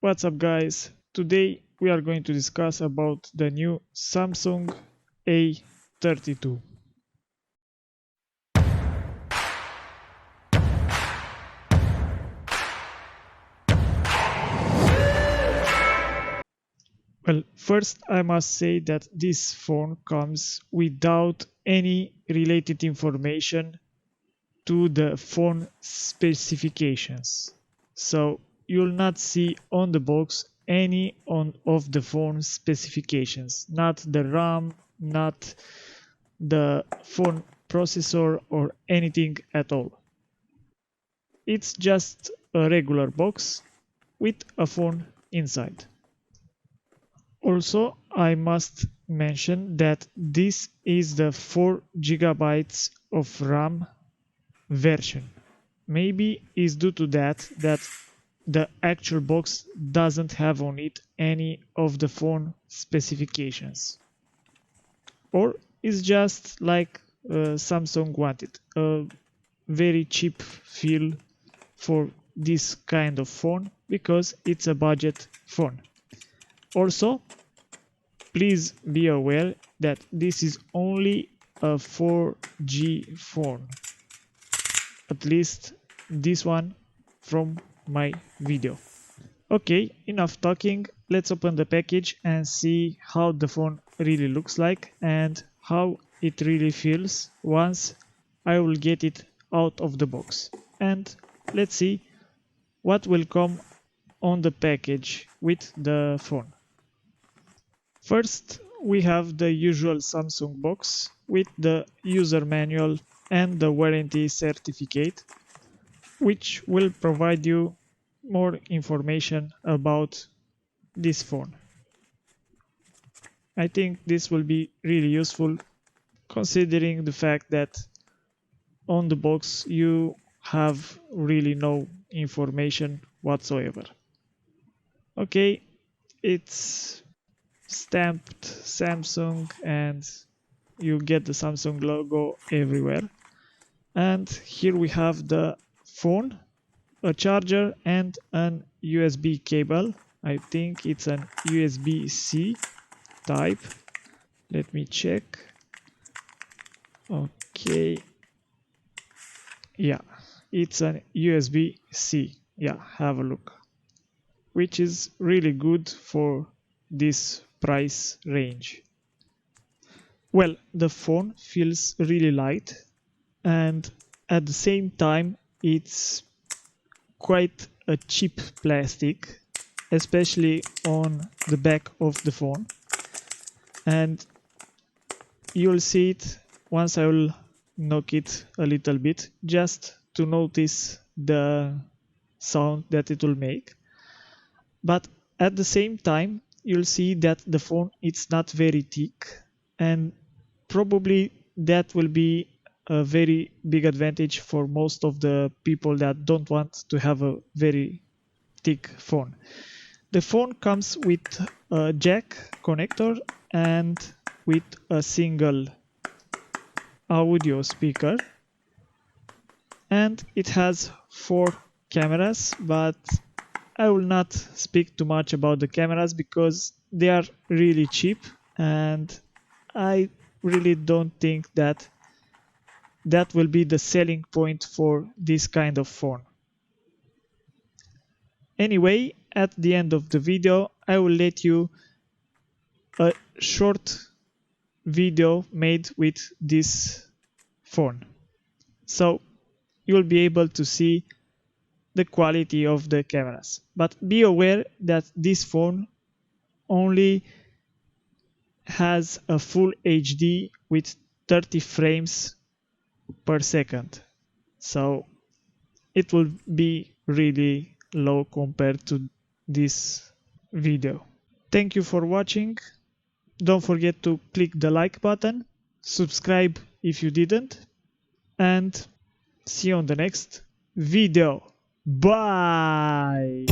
What's up guys? Today we are going to discuss about the new Samsung A32. Well, first I must say that this phone comes without any related information to the phone specifications. So you'll not see on the box any of the phone specifications, not the RAM, not the phone processor or anything at all. It's just a regular box with a phone inside. Also, I must mention that this is the 4 GB of RAM version. Maybe it's due to that the actual box doesn't have on it any of the phone specifications. Or it's just like Samsung wanted, a very cheap feel for this kind of phone because it's a budget phone. Also, please be aware that this is only a 4G phone. At least this one from my video. Okay, enough talking. Let's open the package and see how the phone really looks like and how it really feels once I will get it out of the box. And let's see what will come on the package with the phone. First, we have the usual Samsung box with the user manual and the warranty certificate, which will provide you more information about this phone. I think this will be really useful considering the fact that on the box you have really no information whatsoever. Okay, it's stamped Samsung and you get the Samsung logo everywhere. And here we have the phone, a charger and an USB cable. I think it's an USB-C type. Let me check. Okay. Yeah, it's an USB-C. Yeah, have a look. Which is really good for this price range. Well, the phone feels really light and at the same time it's quite a cheap plastic, especially on the back of the phone, and you'll see it once I will knock it a little bit just to notice the sound that it will make. But at the same time you'll see that the phone it's not very thick, and probably that will be a very big advantage for most of the people that don't want to have a very thick phone. The phone comes with a jack connector and with a single audio speaker, and it has 4 cameras, but I will not speak too much about the cameras because they are really cheap and I really don't think that will be the selling point for this kind of phone. Anyway, at the end of the video I will let you a short video made with this phone, so you'll be able to see the quality of the cameras. But be aware that this phone only has a full HD with 30 frames per second, so it will be really low compared to this video. Thank you for watching. Don't forget to click the like button, subscribe if you didn't, and see you on the next video. Bye!